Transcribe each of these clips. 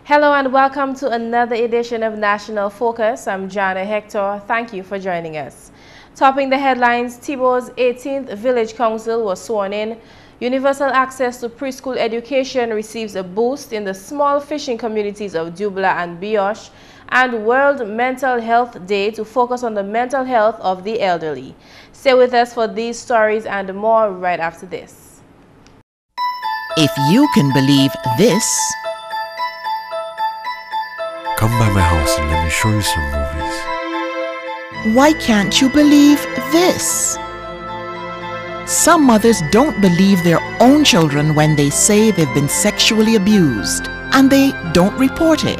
Hello and welcome to another edition of National Focus. I'm Jarna Hector. Thank you for joining us. Topping the headlines, Tibo's 18th Village Council was sworn in. Universal access to preschool education receives a boost in the small fishing communities of Dubla and Bioche, and World Mental Health Day to focus on the mental health of the elderly. Stay with us for these stories and more right after this. If you can believe this, come by my house and let me show you some movies. why can't you believe this? Some mothers don't believe their own children when they say they've been sexually abused, and they don't report it.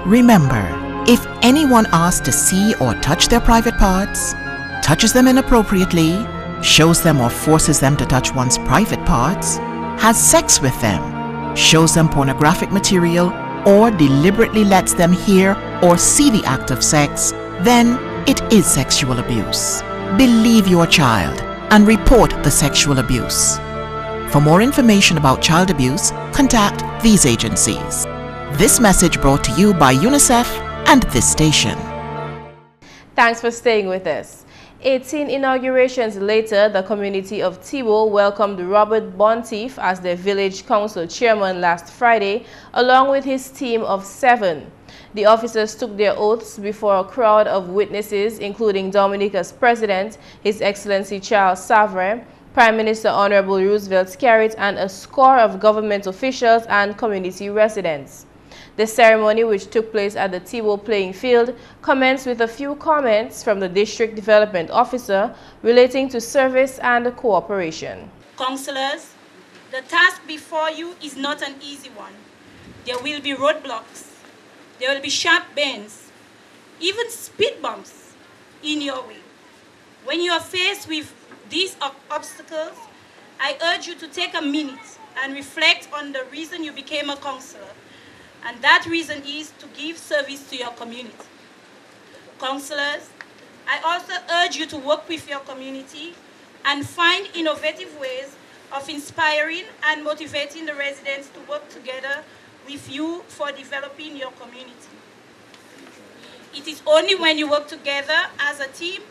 Remember, if anyone asks to see or touch their private parts, touches them inappropriately, shows them or forces them to touch one's private parts, has sex with them, shows them pornographic material, or deliberately lets them hear or see the act of sex, then it is sexual abuse. Believe your child and report the sexual abuse. For more information about child abuse, contact these agencies. This message brought to you by UNICEF and this station. Thanks for staying with us. 18 inaugurations later, the community of Tibo welcomed Robert Bonteef as their village council chairman last Friday, along with his team of 7. The officers took their oaths before a crowd of witnesses, including Dominica's president, His Excellency Charles Savre, Prime Minister Honorable Roosevelt Skerrit, and a score of government officials and community residents. The ceremony, which took place at the Tibo playing field, commenced with a few comments from the District Development Officer relating to service and cooperation. Councillors, the task before you is not an easy one. There will be roadblocks. There will be sharp bends, even speed bumps in your way. When you are faced with these obstacles, I urge you to take a minute and reflect on the reason you became a councillor. And that reason is to give service to your community. Councillors, I also urge you to work with your community and find innovative ways of inspiring and motivating the residents to work together with you for developing your community. It is only when you work together as a team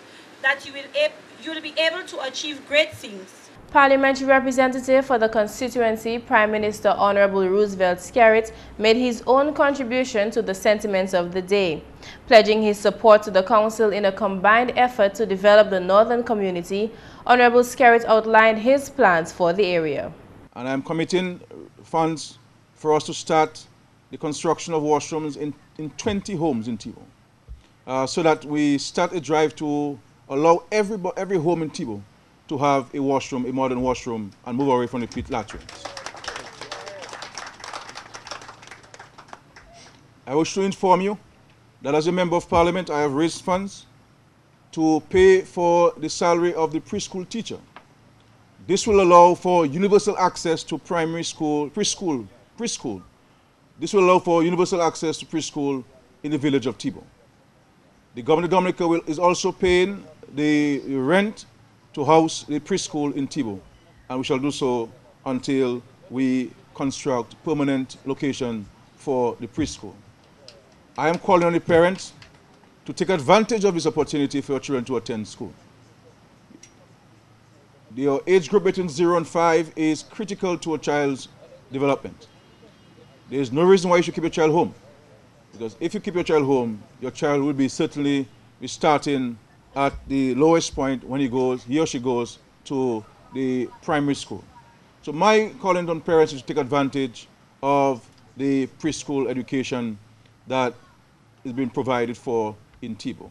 that you will be able to achieve great things. Parliamentary representative for the constituency, Prime Minister Honorable Roosevelt Skerrit, made his own contribution to the sentiments of the day, pledging his support to the council in a combined effort to develop the northern community. Honorable Skerrit outlined his plans for the area. And I'm committing funds for us to start the construction of washrooms in 20 homes in Tibo, so that we start a drive to allow every home in Tibo to have a washroom, a modern washroom, and move away from the pit latrines. I wish to inform you that as a member of parliament, I have raised funds to pay for the salary of the preschool teacher. This will allow for universal access to primary school, preschool. This will allow for universal access to preschool in the village of Tibo. The government of Dominica is also paying the rent to house the preschool in Tibo, and we shall do so until we construct permanent location for the preschool. I am calling on the parents to take advantage of this opportunity for your children to attend school. Your age group between 0 and 5 is critical to a child's development. There is no reason why you should keep your child home, because if you keep your child home, your child will be certainly be starting at the lowest point when he or she goes to the primary school. So my calling on parents is to take advantage of the preschool education that is being provided for in Tibo.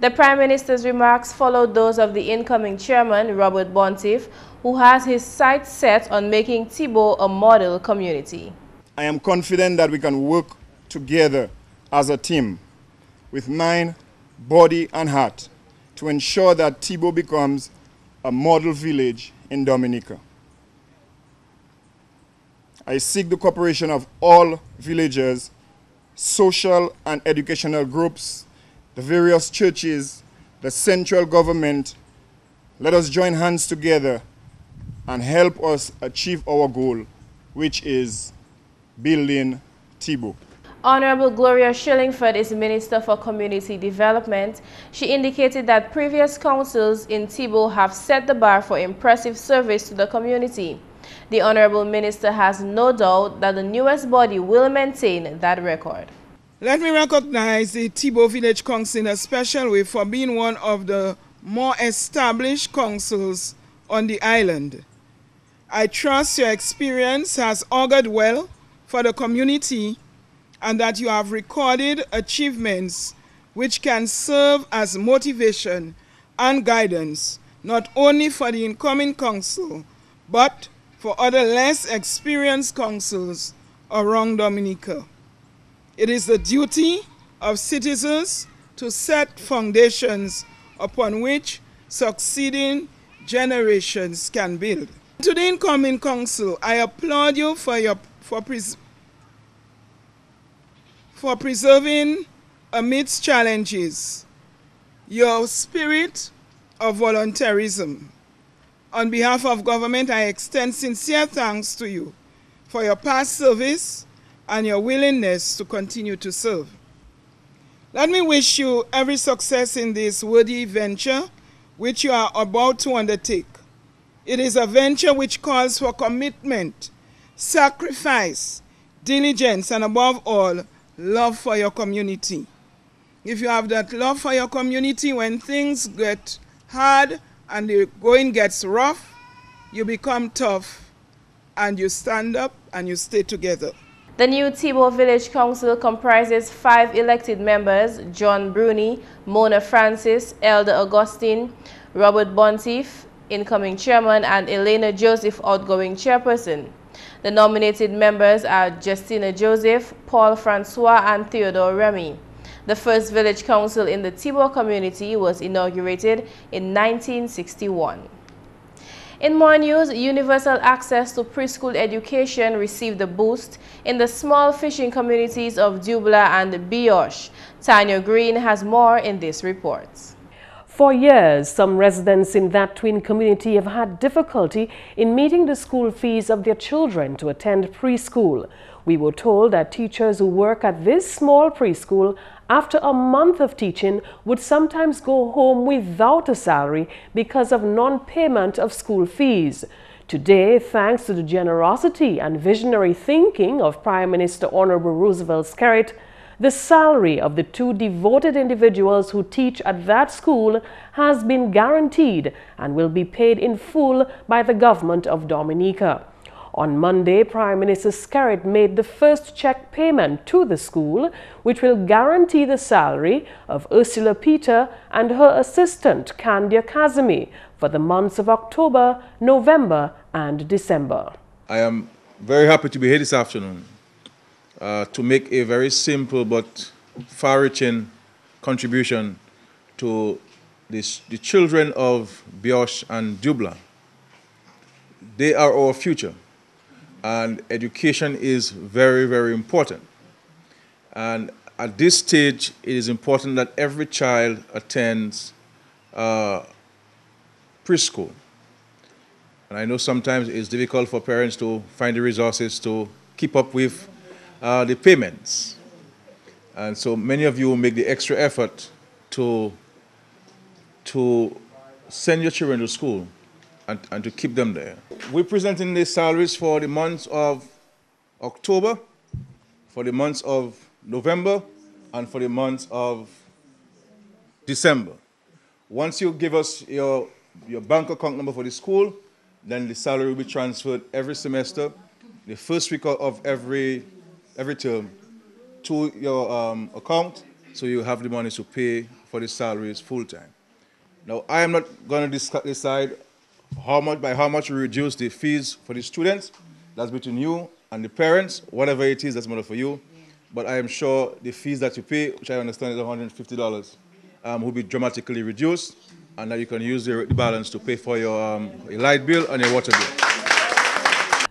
The Prime Minister's remarks followed those of the incoming chairman, Robert Bonteef, who has his sights set on making Tibo a model community. I am confident that we can work together as a team with mind, body, and heart to ensure that Tibo becomes a model village in Dominica. I seek the cooperation of all villagers, social and educational groups, the various churches, the central government. Let us join hands together and help us achieve our goal, which is building Tibo. Honorable Gloria Shillingford is Minister for Community Development. She indicated that previous councils in Thibault have set the bar for impressive service to the community. The Honorable Minister has no doubt that the newest body will maintain that record. Let me recognize the Thibault Village Council in a special way for being one of the more established councils on the island. I trust your experience has augured well for the community and that you have recorded achievements which can serve as motivation and guidance not only for the incoming council but for other less experienced councils around Dominica. It is the duty of citizens to set foundations upon which succeeding generations can build. To the incoming council, I applaud you for preserving amidst challenges your spirit of volunteerism. On behalf of government, I extend sincere thanks to you for your past service and your willingness to continue to serve. Let me wish you every success in this worthy venture which you are about to undertake. It is a venture which calls for commitment, sacrifice, diligence, and above all, love for your community. If you have that love for your community, when things get hard and the going gets rough, you become tough and you stand up and you stay together. The new Thibault Village Council comprises 5 elected members: John Bruni, Mona Francis, Elder Augustine, Robert Bonteef, incoming chairman, and Elena Joseph, outgoing chairperson. The nominated members are Justina Joseph, Paul Francois, and Theodore Remy. The first village council in the Thibault community was inaugurated in 1961. In more news, universal access to preschool education received a boost in the small fishing communities of Dubla and Bioche. Tanya Green has more in this report. For years, some residents in that twin community have had difficulty in meeting the school fees of their children to attend preschool. We were told that teachers who work at this small preschool after a month of teaching would sometimes go home without a salary because of non-payment of school fees. Today, thanks to the generosity and visionary thinking of Prime Minister Honorable Roosevelt Skerrit, the salary of the 2 devoted individuals who teach at that school has been guaranteed and will be paid in full by the government of Dominica. On Monday, Prime Minister Skerrit made the first check payment to the school, which will guarantee the salary of Ursula Peter and her assistant, Candia Kazemi, for the months of October, November, and December. I am very happy to be here this afternoon to make a very simple but far-reaching contribution to the children of Bioche and Dubla. They are our future. And education is very, very important. And at this stage, it is important that every child attends preschool. And I know sometimes it's difficult for parents to find the resources to keep up with the payments. And so many of you make the extra effort to send your children to school and to keep them there. We're presenting the salaries for the months of October, for the months of November, and for the months of December. Once you give us your bank account number for the school, then the salary will be transferred every semester, the first week of every term, to your account, so you have the money to pay for the salaries full time. Now, I am not going to decide how much we reduce the fees for the students. That's between you and the parents. Whatever it is, that's matter for you. But I am sure the fees that you pay, which I understand is $150, will be dramatically reduced, and that you can use the balance to pay for your light bill and your water bill.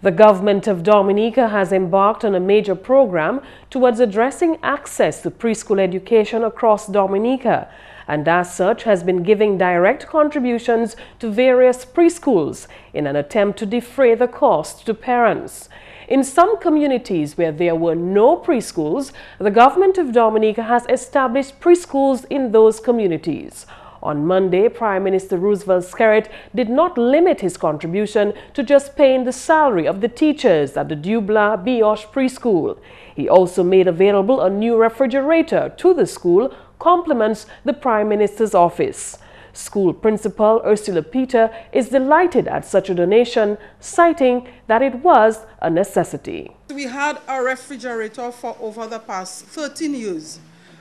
The government of Dominica has embarked on a major program towards addressing access to preschool education across Dominica, and as such has been giving direct contributions to various preschools in an attempt to defray the cost to parents. In some communities where there were no preschools, the government of Dominica has established preschools in those communities. On Monday, Prime Minister Roosevelt Skerrit did not limit his contribution to just paying the salary of the teachers at the Dubla Bioche preschool. He also made available a new refrigerator to the school, compliments the Prime Minister's office. School principal Ursula Peter is delighted at such a donation, citing that it was a necessity. We had a refrigerator for over the past 13 years.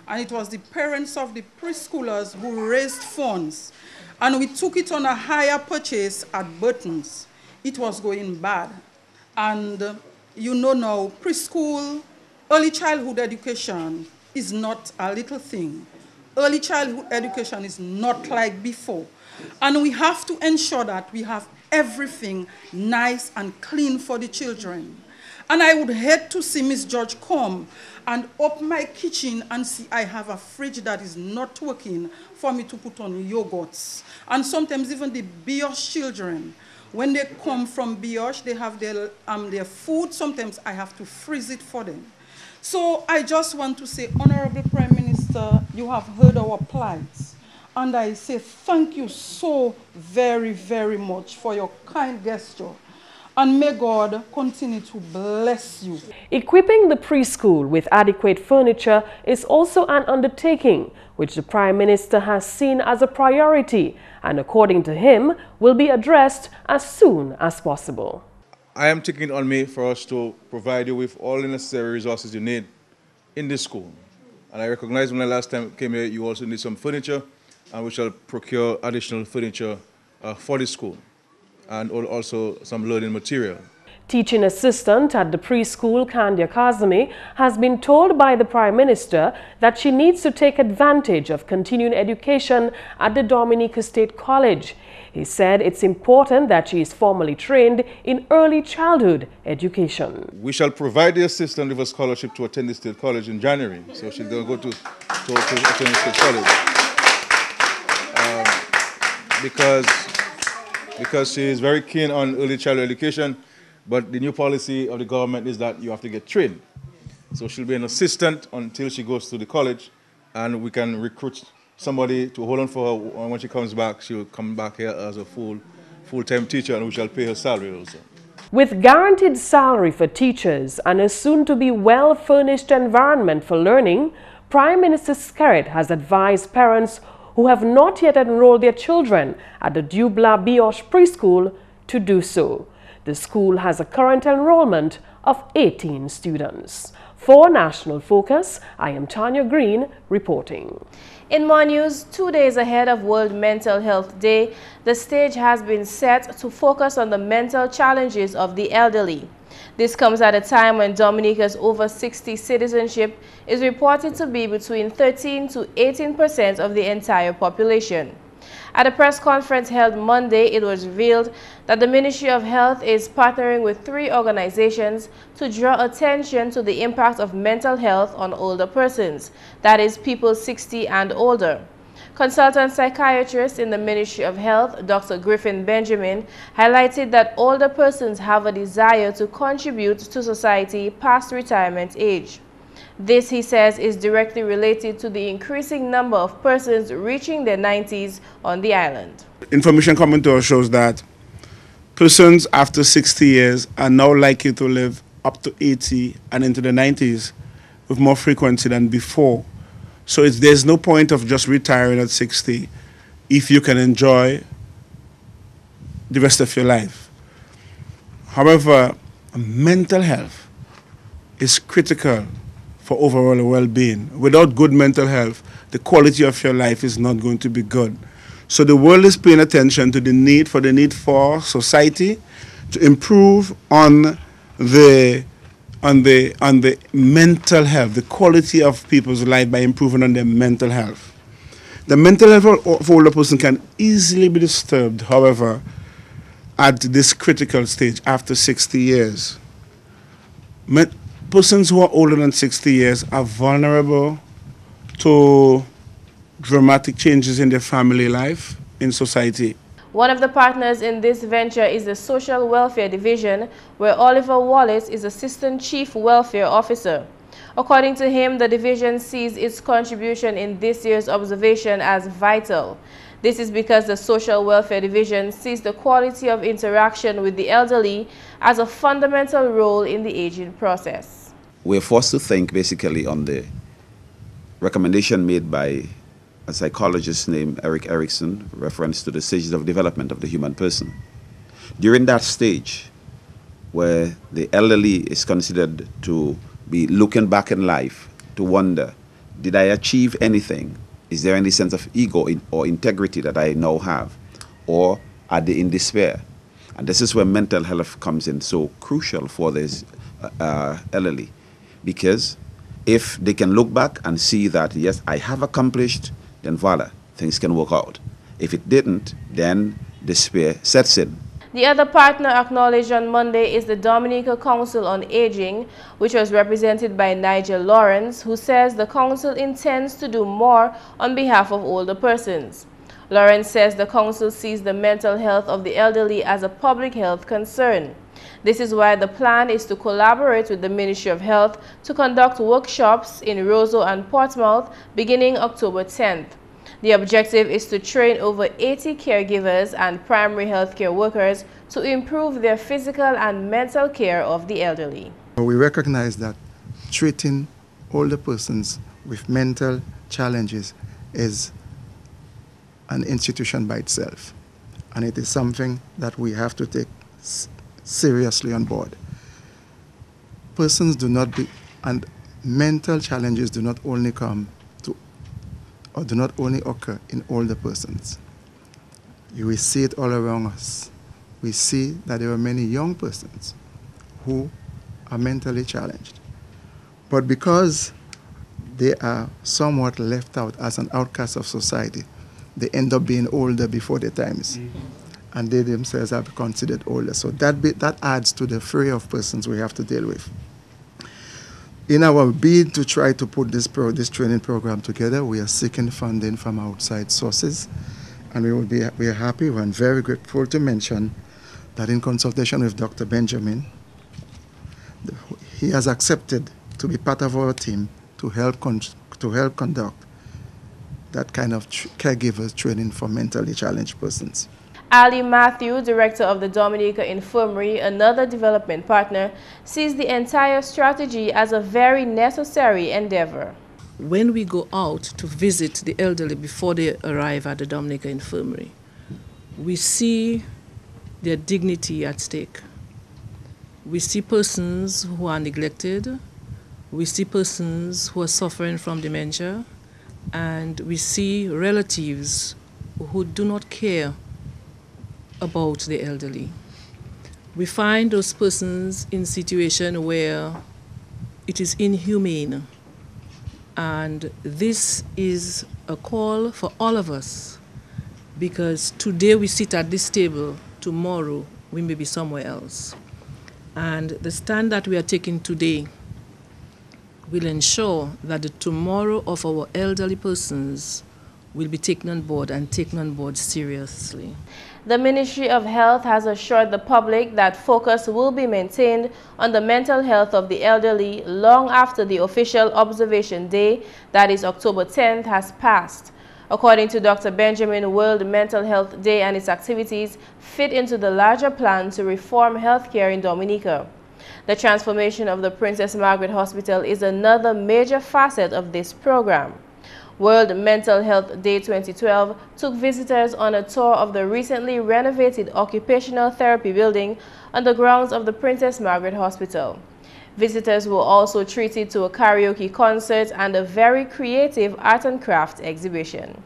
And it was the parents of the preschoolers who raised funds. And we took it on a higher purchase at Burton's. It was going bad. And you know now, preschool, early childhood education is not a little thing. Early childhood education is not like before. And we have to ensure that we have everything nice and clean for the children. And I would hate to see Miss George come and open my kitchen and see I have a fridge that is not working for me to put on yogurts. And sometimes even the Bioche children, when they come from Bioche, they have their food. Sometimes I have to freeze it for them. So I just want to say, Honorable Prime Minister, you have heard our plight. And I say thank you so very, very much for your kind gesture. And may God continue to bless you. Equipping the preschool with adequate furniture is also an undertaking which the Prime Minister has seen as a priority and, according to him, will be addressed as soon as possible. I am taking on me for us to provide you with all the necessary resources you need in this school. And I recognize when I last time came here, you also need some furniture, and we shall procure additional furniture for the school, and also some learning material. Teaching assistant at the preschool, Kandia Kazami, has been told by the Prime Minister that she needs to take advantage of continuing education at the Dominica State College. He said it's important that she is formally trained in early childhood education. We shall provide the assistant with a scholarship to attend the State College in January, so she's going to go to attend the State College. Because she is very keen on early childhood education, but the new policy of the government is that you have to get trained. So she'll be an assistant until she goes to the college, and we can recruit somebody to hold on for her. And when she comes back, she'll come back here as a full-time teacher, and we shall pay her salary also. With guaranteed salary for teachers and a soon-to-be well-furnished environment for learning, Prime Minister Skerrit has advised parents who have not yet enrolled their children at the Dubla Bioche preschool to do so. The school has a current enrollment of 18 students. For National Focus, I am Tanya Green reporting. In more news, 2 days ahead of World Mental Health Day, the stage has been set to focus on the mental challenges of the elderly. This comes at a time when Dominica's over 60 citizenship is reported to be between 13 to 18% of the entire population. At a press conference held Monday, it was revealed that the Ministry of Health is partnering with 3 organizations to draw attention to the impact of mental health on older persons, that is, people 60 and older. Consultant psychiatrist in the Ministry of Health, Dr. Griffin Benjamin, highlighted that older persons have a desire to contribute to society past retirement age. This, he says, is directly related to the increasing number of persons reaching their 90s on the island. Information coming to us shows that persons after 60 years are now likely to live up to 80 and into the 90s with more frequency than before. So there's no point of just retiring at 60 if you can enjoy the rest of your life. However, mental health is critical for overall well-being. Without good mental health, the quality of your life is not going to be good. So the world is paying attention to the need for society to improve on the mental health, the quality of people's life by improving on their mental health. The mental health of older person can easily be disturbed, however, at this critical stage after 60 years. Persons who are older than 60 years are vulnerable to dramatic changes in their family life, in society. One of the partners in this venture is the Social Welfare Division, where Oliver Wallace is Assistant Chief Welfare Officer. According to him, the division sees its contribution in this year's observation as vital. This is because the Social Welfare Division sees the quality of interaction with the elderly as a fundamental role in the aging process. We're forced to think basically on the recommendation made by a psychologist named Erik Erikson, reference to the stages of development of the human person. During that stage, where the elderly is considered to be looking back in life to wonder, did I achieve anything? Is there any sense of ego or integrity that I now have? Or are they in despair? And this is where mental health comes in so crucial for this elderly. Because if they can look back and see that, yes, I have accomplished, then voila, things can work out. If it didn't, then despair sets in. The other partner acknowledged on Monday is the Dominica Council on Aging, which was represented by Nigel Lawrence, who says the council intends to do more on behalf of older persons. Lawrence says the council sees the mental health of the elderly as a public health concern. This is why the plan is to collaborate with the Ministry of Health to conduct workshops in Roseau and Portsmouth beginning October 10th. The objective is to train over 80 caregivers and primary health care workers to improve their physical and mental care of the elderly. We recognize that treating older persons with mental challenges is an institution by itself, and it is something that we have to take seriously on board. Persons do not be, and mental challenges do not only come to, or do not only occur in older persons. You will see it all around us. We see that there are many young persons who are mentally challenged. But because they are somewhat left out as an outcast of society, they end up being older before their times. And they themselves are considered older. So that adds to the fray of persons we have to deal with. In our bid to try to put this training program together, we are seeking funding from outside sources. And we are happy and very grateful to mention that in consultation with Dr. Benjamin, he has accepted to be part of our team to help conduct that kind of caregivers training for mentally challenged persons. Ali Matthew, director of the Dominica Infirmary, another development partner, sees the entire strategy as a very necessary endeavor. When we go out to visit the elderly before they arrive at the Dominica Infirmary, we see their dignity at stake. We see persons who are neglected, we see persons who are suffering from dementia, and we see relatives who do not care about the elderly. We find those persons in situations where it is inhumane, and this is a call for all of us, because today we sit at this table, tomorrow we may be somewhere else. And the stand that we are taking today will ensure that the tomorrow of our elderly persons will be taken on board and taken on board seriously. The Ministry of Health has assured the public that focus will be maintained on the mental health of the elderly long after the official observation day, that is October 10th, has passed. According to Dr. Benjamin, World Mental Health Day and its activities fit into the larger plan to reform healthcare in Dominica. The transformation of the Princess Margaret Hospital is another major facet of this program. World Mental Health Day 2012 took visitors on a tour of the recently renovated occupational therapy building on the grounds of the Princess Margaret Hospital. Visitors were also treated to a karaoke concert and a very creative art and craft exhibition.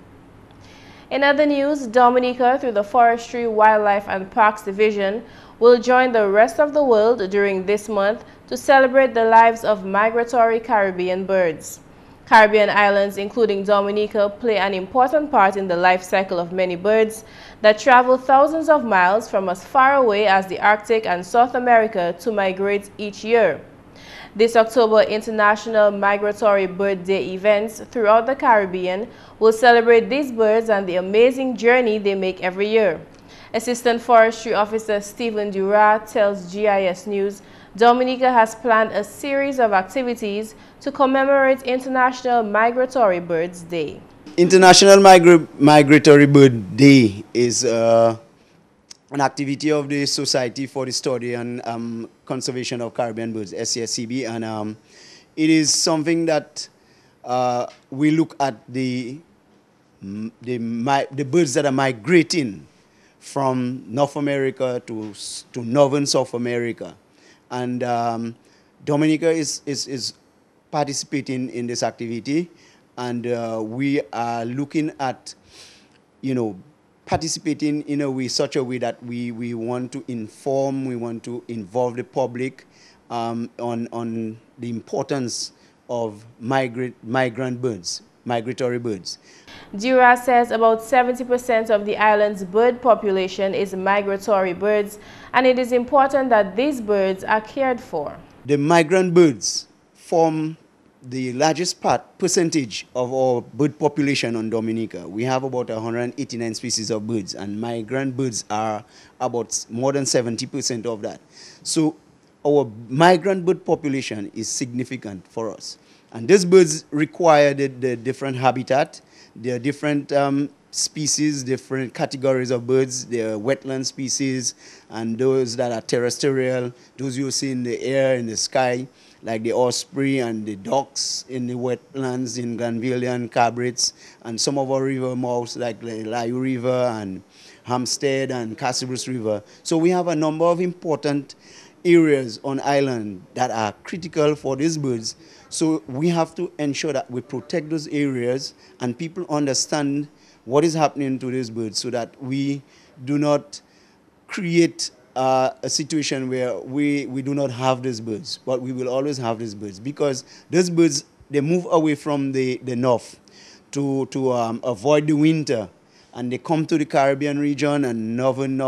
In other news, Dominica, through the Forestry, Wildlife and Parks Division, will join the rest of the world during this month to celebrate the lives of migratory Caribbean birds. Caribbean islands, including Dominica, play an important part in the life cycle of many birds that travel thousands of miles from as far away as the Arctic and South America to migrate each year. This October, International Migratory Bird Day events throughout the Caribbean will celebrate these birds and the amazing journey they make every year. Assistant Forestry Officer Stephen Dura tells GIS News Dominica has planned a series of activities to commemorate International Migratory Birds Day. International Migratory Bird Day is an activity of the Society for the Study and Conservation of Caribbean Birds, SCSCB, and it is something that we look at the birds that are migrating from North America to northern South America. And Dominica is participating in this activity, and we are looking at, participating in a way, such a way that we want to inform, we want to involve the public on the importance of migrant birds, migratory birds. Dura says about 70% of the island's bird population is migratory birds, and it is important that these birds are cared for. The migrant birds form the largest percentage of our bird population on Dominica. We have about 189 species of birds, and migrant birds are about more than 70% of that. So our migrant bird population is significant for us. And these birds require the different habitat. There are different species, different categories of birds. There are wetland species and those that are terrestrial, those you see in the air, in the sky, like the osprey and the ducks in the wetlands in Granville and Cabrits, and some of our river mouths like the Layu River and Hampstead and Castlebrooks River. So we have a number of important areas on island that are critical for these birds. So we have to ensure that we protect those areas and people understand what is happening to these birds, so that we do not create a situation where we do not have these birds, but we will always have these birds, because these birds, they move away from the north to avoid the winter, and they come to the Caribbean region and northern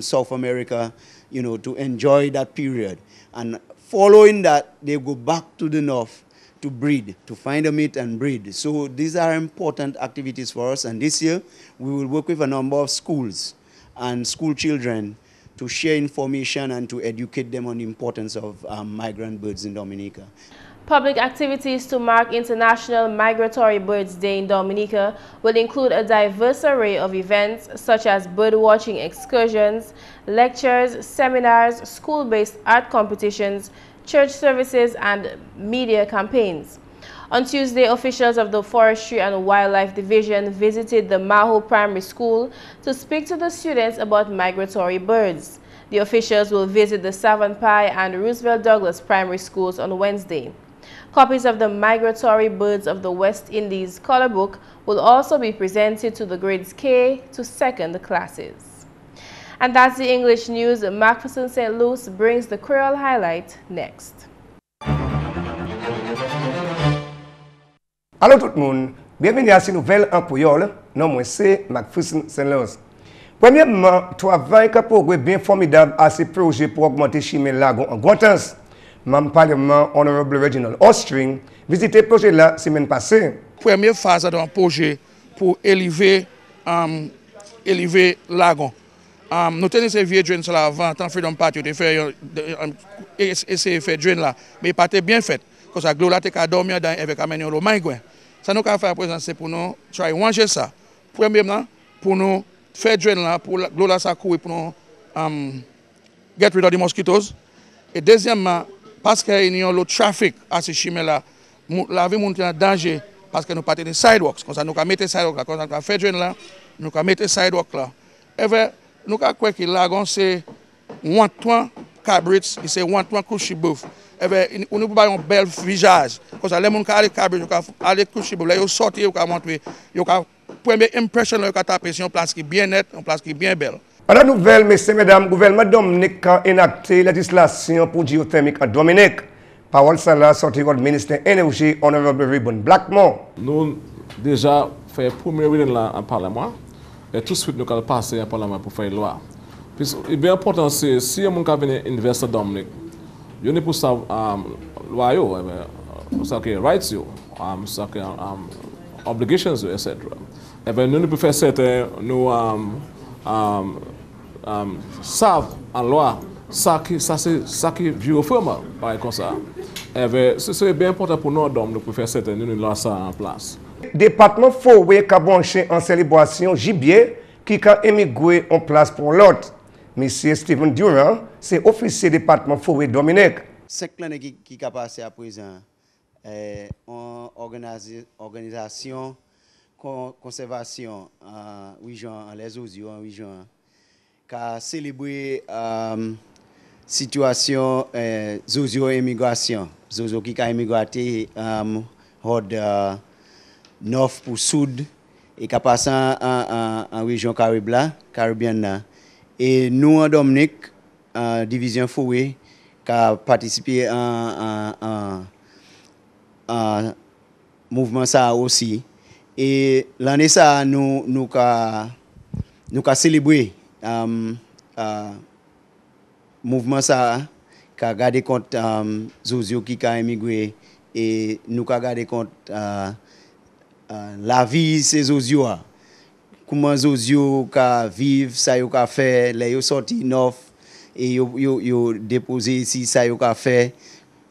South America, to enjoy that period. And following that, they go back to the north to breed, to find a mate and breed. So these are important activities for us. And this year, we will work with a number of schools and school children to share information and to educate them on the importance of migrant birds in Dominica. Public activities to mark International Migratory Birds Day in Dominica will include a diverse array of events such as birdwatching excursions, lectures, seminars, school-based art competitions, church services, and media campaigns. On Tuesday, officials of the Forestry and Wildlife Division visited the Maho Primary School to speak to the students about migratory birds. The officials will visit the Savant Pie and Roosevelt Douglas Primary Schools on Wednesday. Copies of the Migratory Birds of the West Indies color book will also be presented to the grades K to second classes. And that's the English news. McPherson St. Luce brings the Creole highlight next. Allô tout le monde, bienvenue à cette nouvelle en Creole. Non, moi c'est McPherson St. Luce. Premièrement, travail qui progrès bien formidable à ces projets pour augmenter chimie lagon en Guantans. Membre Parlement Honorable Reginald Ostring visité le projet la semaine passée. Première phase d'un projet pour élever lagon. Nous tenons ces vieux drains là avant, tant Freedom Party de faire essayer de faire drain là, mais pas bien fait. Parce que l'eau là t'es dormir dans avec amener l'eau maigre. Ça nous qu'a faire présent c'est pour nous try ranger ça. Premièrement pour nous faire drain là pour l'eau là ça courir pour nous get rid of the mosquitoes. Et deuxièmement parce qu'il y a le trafic à ce chemin là, la vie monte en danger parce que nous partons des sidewalks. Comme ça nous mettre sidewalk là, comme ça nous fait drain là, nous mettre sidewalk là. Et nous crois que lagon c'est 1-3 cabrits, c'est 1-3 couches boeuf. Et on nous pas un bel visage. Comme ça les gens qui aller cabrits, aller coucher boeuf là, ils sortent, ils montrer, ils première impression là, ils taper sur une place qui est bien nette, une place qui est bien belle. À la nouvelle, messieurs et mesdames, le gouvernement Dominique a enacté la législation pour géothermique en Dominique. Parole ça là sorti du ministre de l'Énergie, Honorable Ribbon Blackmore. Nous déjà fait premier reading là en Parlement et tout de suite nous allons passer en Parlement pour faire une loi. Puis il est bien important c'est si on veut venir investir dans Dominique, il y a pour ça loi yo, pour ça que rights yo, ça que obligations etc. Et bien nous pouvons faire certains nous savent en loi ça qui vit au format, par comme ça. C'est bien important pour nous de faire certaines lois ça en place. Département forêt qui a branché en célébration gibier qui a émigré en place pour l'autre. Monsieur Stephen Durand, c'est officier département forêt Dominique. 5 l'année qui a passé à présent en organisation conservation région les osios en région qui a célébré situation zozio immigration zozo qui a immigré hors nord pour sud et qui a passé en région caribéenne et nous en Dominique division forêt qui a participé en mouvement ça aussi. Et l'année ça nous avons célébré mouvement ça qui a gardé compte Zozio qui a émigré et nous avons gardé compte la vie ces Zozio comment Zozio ka vivre ça yo ka fait les yo sorti neuf et yo déposé ici ça yo ka fait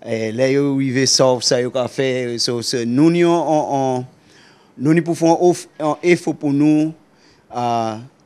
les yo arrivé sauf ça yo ka fait nous pouvons un effort pour nous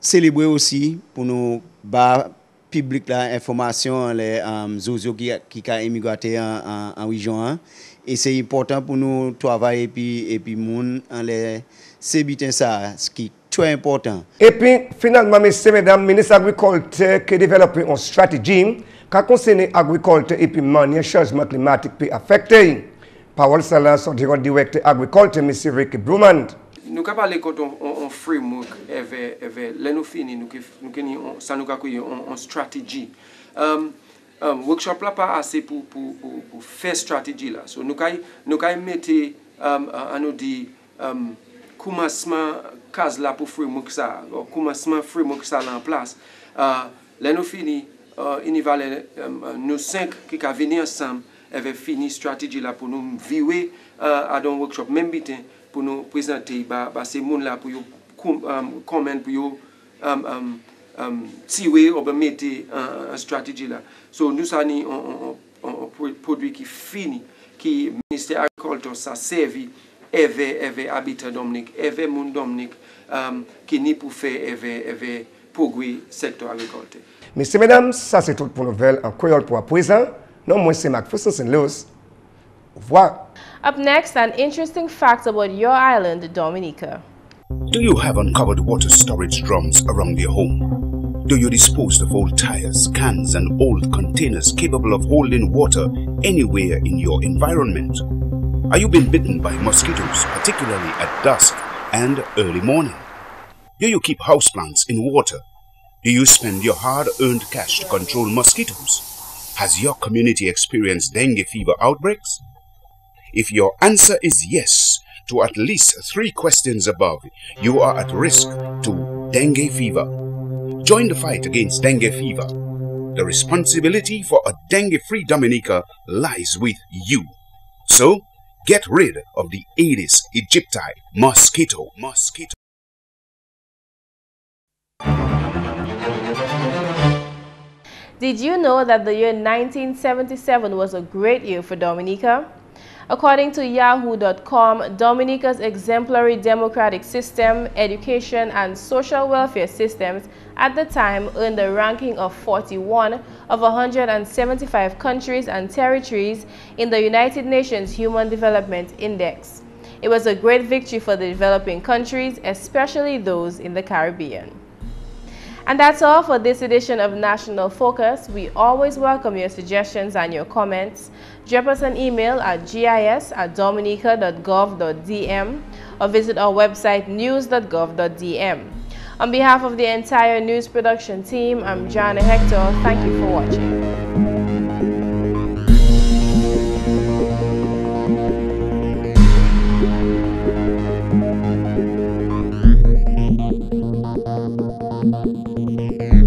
célébrer aussi pour nous bas public la information les Zozio qui a émigré en région et c'est important pour nous travailler et puis moun en les c'est bien ça ce qui est très important. Et puis finalement messieurs mesdames ministre agriculture qui développe une stratégie qui concerne agriculture et puis manière changement climatique peut affecter. Parole ça sur le directeur agriculture monsieur Rick Brumand. Nous avons parlé quand on framework là nous fini nous ça nous a une stratégie. Workshop là pas assez pour faire stratégie là. So nous avons mettre à nous dire commencement case là pour framework ça, commencement framework ça là en place. Là nous fini il va nous 5 qui va venir ensemble avait fini stratégie là pour nous virer à dans workshop même bitin pour nous présenter ces monde là pour comment pour tirer ou mettre une stratégie là. So nous ça ni un produit qui fini qui ministère agriculture ça servi avait habitant Dominique avait monde Dominique qui ni pour faire avait progrès secteur agriculture. Messieurs mesdames, ça c'est tout pour nouvelle en créole pour à présent. Non moi c'est McPherson Luce. Au revoir. Up next, an interesting fact about your island, Dominica. Do you have uncovered water storage drums around your home? Do you dispose of old tires, cans and old containers capable of holding water anywhere in your environment? Are you being bitten by mosquitoes, particularly at dusk and early morning? Do you keep houseplants in water? Do you spend your hard-earned cash to control mosquitoes? Has your community experienced dengue fever outbreaks? If your answer is yes to at least 3 questions above, you are at risk to dengue fever. Join the fight against dengue fever. The responsibility for a dengue-free Dominica lies with you. So, get rid of the Aedes aegypti mosquito. Did you know that the year 1977 was a great year for Dominica? According to yahoo.com, Dominica's exemplary democratic system, education, and social welfare systems at the time earned a ranking of 41 of 175 countries and territories in the United Nations Human Development Index. It was a great victory for the developing countries, especially those in the Caribbean. And that's all for this edition of National Focus. We always welcome your suggestions and your comments. Drop us an email at gis@dominica.gov.dm or visit our website news.gov.dm. On behalf of the entire news production team, I'm Jarna Hector. Thank you for watching. Yeah.